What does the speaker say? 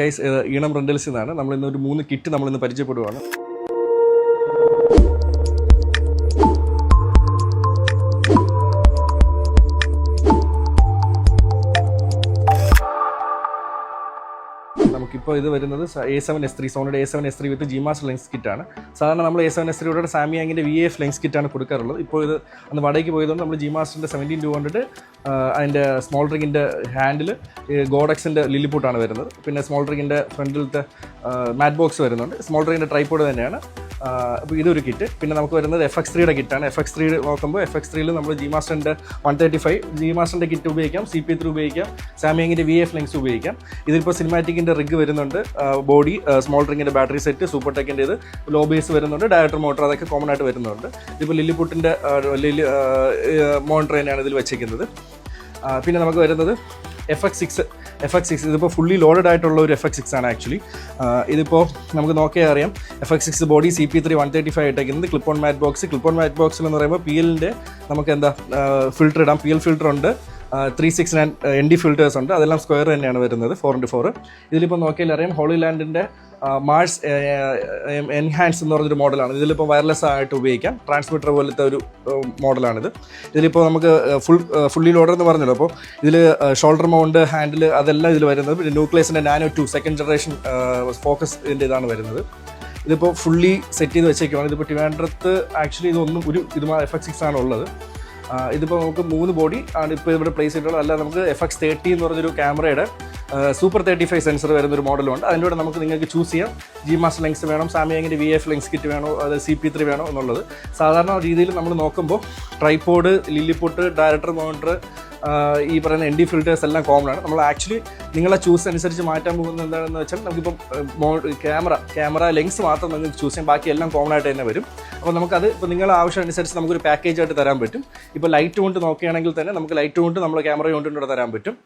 Guys ഈണം റെന്റൽസിൽ നിന്നാണ് നമ്മളിന്ന് ഒരു 3 കിറ്റ് നമ്മളിന്ന് പരിചയപ്പെടുവാണ്. നമുക്കിപ്പോൾ ഇത് വരുന്നത് A7S3 സോണിയുടെ A7S3 വിത്ത് G-Master ലെൻസ് കിറ്റാണ്. സാധാരണ നമ്മൾ A7S3യുടെ സാമിയാങ്ങിൻ്റെ VAF ലെൻസ് കിറ്റാണ് കൊടുക്കാറുള്ളത്. ഇപ്പോൾ ഇത് അന്ന് വടയ്ക്ക് പോയതുകൊണ്ട് നമ്മൾ G-Masterൻ്റെ 17200 അതിൻ്റെ സ്മോൾ റിങ്ങിൻ്റെ ഹാൻഡിൽ ഗോഡക്സിൻ്റെ ലില്ലിപൂട്ടാണ് വരുന്നത്. പിന്നെ സ്മോൾ റിങ്ങിൻ്റെ ഫ്രണ്ടിലത്തെ മാറ്റ് ബോക്സ് വരുന്നുണ്ട്. സ്മോൾ റിങ്ങിൻ്റെ ട്രൈപോഡ് തന്നെയാണ്. അപ്പോൾ ഇതൊരു കിറ്റ്. പിന്നെ നമുക്ക് വരുന്നത് FX3യുടെ കിറ്റാണ്. FX3 നോക്കുമ്പോൾ FX3യിൽ നമ്മൾ G-Masterൻ്റെ 135 G-Masterൻ്റെ കിറ്റ് ഉപയോഗിക്കാം, CP3 ഉപയോഗിക്കാം, സാമിയാങ്ങിൻ്റെ VAF ലെൻസ് ഉപയോഗിക്കാം. ഇതിലിപ്പോൾ സിനിമാറ്റിക്കിൻ്റെ റിഗ് വരുന്നുണ്ട്, ബോഡി, സ്മോൾ റിങ്ങിൻ്റെ ബാറ്ററി സെറ്റ്, സൂപ്പർ ടെക്കിൻ്റെ ഇത്, ലോ ബേസ് വരുന്നുണ്ട്, ഡയറക്ടർ മോട്ടർ, അതൊക്കെ കോമൺ ആയിട്ട് വരുന്നുണ്ട്. ഇതിപ്പോൾ ലില്ലിപുട്ടിൻ്റെ മോണിറ്റർ തന്നെയാണ് ഇതിൽ വെച്ചിരിക്കുന്നത്. പിന്നെ നമുക്ക് വരുന്നത് FX6 ഇതിപ്പോൾ ഫുള്ളി ലോഡഡ് ആയിട്ടുള്ള ഒരു FX6 ആണ് ആക്ച്വലി. ഇതിപ്പോൾ നമുക്ക് നോക്കിയാൽ അറിയാം. FX6 ബോഡി CP3 135 ഇട്ടേക്കുന്നത്. ക്ലിപ്പ് ഓൺ മാറ്റ് ബോക്സിൽ എന്ന് പറയുമ്പോൾ PLൻ്റെ നമുക്ക് എന്താ ഫിൽറ്റർ ഇടാം. PL ഫിൽറ്റർ ഉണ്ട്, 369 ND ഫിൽറ്റേഴ്സ് ഉണ്ട്. അതെല്ലാം സ്ക്വയർ തന്നെയാണ് വരുന്നത്, 4x4. ഇതിലിപ്പോൾ നോക്കിയാൽ അറിയാം ഹോളി ലാൻഡിൻ്റെ മാർസ് എൻഹാൻസ് എന്ന് പറഞ്ഞൊരു മോഡലാണ്. ഇതിലിപ്പോൾ വയർലെസ് ആയിട്ട് ഉപയോഗിക്കാം, ട്രാൻസ്മിറ്റർ പോലത്തെ ഒരു മോഡലാണിത്. ഇതിലിപ്പോൾ നമുക്ക് ഫുള്ളി ലോഡർ എന്ന് പറഞ്ഞല്ലോ. അപ്പോൾ ഇതിൽ ഷോൾഡർ മൗണ്ട്, ഹാൻഡിൽ, അതെല്ലാം ഇതിൽ വരുന്നത്. പിന്നെ ന്യൂക്ലിയസിൻ്റെ നാനോ 2 സെക്കൻഡ് ജനറേഷൻ ഫോക്കസ് ഇതിൻ്റെ ഇതാണ് വരുന്നത്. ഇതിപ്പോൾ ഫുള്ളി സെറ്റ് ചെയ്ത് വെച്ചേക്കുവാണ്. ഇതിപ്പോൾ ട്രിവാൻഡ്രത്ത് ആക്ച്വലി ഇത് FX6 ആണ് ഉള്ളത്. ഇതിപ്പോൾ നമുക്ക് 3 ബോഡി ആണ് ഇപ്പോൾ ഇവിടെ പ്ലേസ് ചെയ്തിട്ടുള്ളത്. അല്ല, നമുക്ക് FX30 എന്ന് പറഞ്ഞൊരു ക്യാമറയുടെ സൂപ്പർ 35 സെൻസർ വരുന്നൊരു മോഡലുണ്ട്. അതിൻ്റെ കൂടെ നിങ്ങൾക്ക് ചൂസ് ചെയ്യാം G-Master ലെൻസ് വേണം, സാമിയാങ്ങിൻ്റെ VAF ലെൻസ് കിറ്റ് വേണോ, അത് CP3 വേണോ എന്നുള്ളത്. സാധാരണ രീതിയിൽ നമ്മൾ നോക്കുമ്പോൾ ട്രൈപോഡ്, ലില്ലിപുട്ട്, ഡയറക്ടർ മോണിറ്റർ, ഈ പറയുന്ന ND ഫിൽറ്റേഴ്സ് എല്ലാം കോമൺ ആണ്. നമ്മൾ ആക്ച്വലി നിങ്ങളെ ചൂസ് അനുസരിച്ച് മാറ്റാൻ പോകുന്നത് എന്താണെന്ന് വെച്ചാൽ നമുക്കിപ്പം ക്യാമറ ലെൻസ് മാത്രം നിങ്ങൾക്ക് ചൂസ് ചെയ്യാം, ബാക്കി എല്ലാം കോമൺ ആയിട്ട് തന്നെ വരും. അപ്പോൾ നമുക്കത് ഇപ്പോൾ നിങ്ങളുടെ ആവശ്യം അനുസരിച്ച് നമുക്കൊരു പാക്കേജ് ആയിട്ട് തരാൻ പറ്റും. ഇപ്പോൾ ലൈറ്റ് കൊണ്ട് നോക്കുകയാണെങ്കിൽ തന്നെ നമുക്ക് ലൈറ്റ് കൊണ്ട് നമ്മൾ ക്യാമറ കൊണ്ടുകൂടെ തരാൻ പറ്റും.